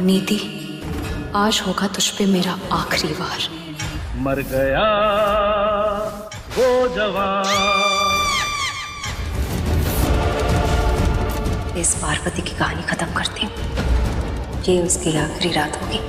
नीति, आज होगा तुझ पे मेरा आखिरी वार। मर गया वो जवान। इस पार्वती की कहानी खत्म करती हूँ। ये उसकी आखिरी रात होगी।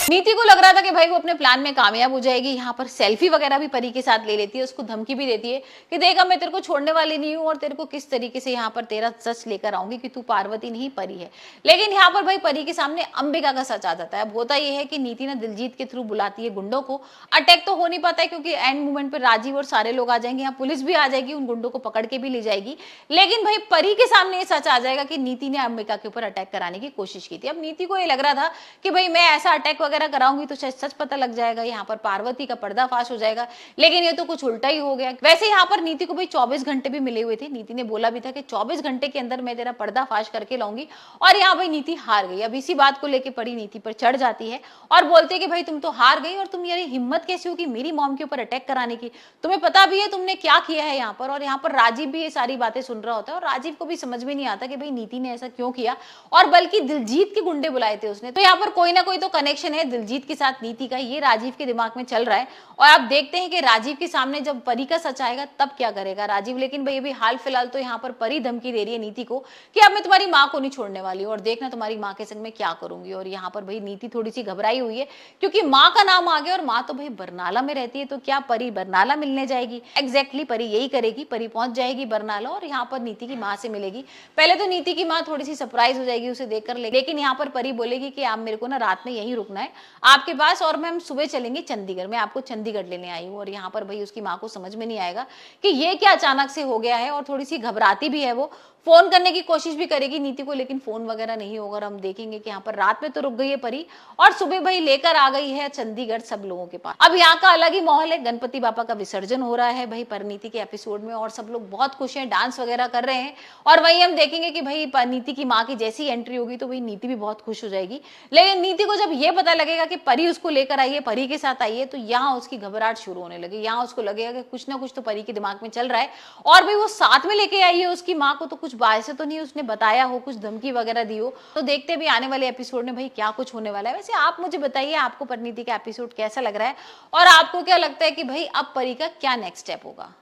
नीति को लग रहा था कि भाई वो अपने प्लान में कामयाब हो जाएगी। यहाँ पर सेल्फी वगैरह भी परी के साथ ले लेती है, उसको धमकी भी देती है कि देखा मैं तेरे को छोड़ने वाली नहीं हूँ और तेरे को किस तरीके से यहाँ पर तेरा सच लेकर आऊंगी कि तू पार्वती नहीं परी है। लेकिन यहाँ पर भाई परी के सामने अंबिका का सच आ जाता है। अब होता यह है कि नीति ना दिलजीत के थ्रू बुलाती है गुंडों को। अटैक तो हो नहीं पाता है क्योंकि एंड मोमेंट पर राजीव और सारे लोग आ जाएंगे, यहाँ पुलिस भी आ जाएगी, उन गुंडों को पकड़ के भी ले जाएगी। लेकिन भाई परी के सामने ये सच आ जाएगा कि नीति ने अंबिका के ऊपर अटैक कराने की कोशिश की थी। अब नीति को ये लग रहा था कि भाई मैं ऐसा अटैक वगैरह कराऊंगी तो सच पता लग जाएगा, यहाँ पर पार्वती का पर्दाफाश हो जाएगा। लेकिन ये तो कुछ उल्टा ही हो गया। वैसे यहाँ पर नीति को भाई 24 घंटे भी मिले हुए थे। नीति ने बोला भी था कि 24 घंटे के अंदर मैं तेरा पर्दाफाश करके लाऊंगी, और यहाँ भाई नीति हार गई। अब इसी बात को लेकर परी नीति पर चढ़ जाती है और बोलते हैं कि भाई तुम तो हार गई और तुम यार हिम्मत कैसी होगी मेरी मॉम के ऊपर अटैक कराने की, तुम्हें पता भी है तुमने क्या किया है यहाँ पर। और यहाँ पर राजीव भी ये सारी बातें सुन रहा होता है और राजीव को भी समझ में नहीं आता कि भाई नीति ने ऐसा क्यों किया, और बल्कि दिलजीत के गुंडे बुलाए थे उसने। तो यहाँ पर कोई ना कोई तो कनेक्शन है दिलजीत के साथ नीति का, ये राजीव के दिमाग में चल रहा है। और आप देखते हैं कि राजीव के सामने जब परी का सच आएगा तब क्या करेगा राजीव। लेकिन भाई अभी हाल फिलहाल तो यहाँ पर परी धमकी दे रही है नीति को कि अब मैं तुम्हारी माँ को नहीं छोड़ने वाली हूँ और देखना तुम्हारी माँ के संग में क्या करूंगी। और यहाँ पर भाई नीति थोड़ी सी घबराई हुई है क्योंकि माँ का नाम आ गया और माँ तो भाई बरनाला में रहती है, तो क्या परी बरनाला मिलने जाएगी? एग्जैक्टली परी यही करेगी, परी पहुंच जाएगी बरनाला और यहाँ पर नीति की माँ से मिलेगी। पहले तो नीति की माँ थोड़ी सी सरप्राइज हो जाएगी उसे देखकर, लेकिन यहाँ पर परी बोलेगी कि आप मेरे को ना रात में यहीं रुकना है आपके पास और मैं सुबह चलेंगे चंडीगढ़, मैं आपको चंडीगढ़ लेने आई हूँ। और यहाँ पर भाई उसकी माँ को समझ में नहीं आएगा कि ये क्या अचानक से हो गया है, और थोड़ी सी घबराती भी है। वो फोन करने की कोशिश भी करेगी नीति को, लेकिन फोन वगैरह नहीं होगा। और हम देखेंगे कि यहाँ पर रात में तो रुक गई है परी और सुबह भाई लेकर आ गई है चंडीगढ़ सब लोगों के पास। अब यहाँ का अलग ही माहौल है, गणपति बापा का विसर्जन हो रहा है भाई परिणीति के एपिसोड में और सब लोग बहुत खुश हैं, डांस वगैरह कर रहे हैं। और वही हम देखेंगे कि भाई नीति की माँ की जैसी एंट्री होगी तो भाई नीति भी बहुत खुश हो जाएगी। लेकिन नीति को जब ये पता लगेगा कि परी उसको लेकर आई है, परी के साथ आई है, तो यहाँ उसकी घबराहट शुरू होने लगी। यहाँ उसको लगेगा कि कुछ ना कुछ तो परी के दिमाग में चल रहा है और भाई वो साथ में लेके आई है उसकी माँ को, तो कुछ बात से तो नहीं उसने बताया हो, कुछ धमकी वगैरह दी हो। तो देखते भी आने वाले एपिसोड में भाई क्या कुछ होने वाला है। वैसे आप मुझे बताइए आपको परिणीति का एपिसोड कैसा लग रहा है और आपको क्या लगता है कि भाई अब परी का क्या नेक्स्ट स्टेप होगा।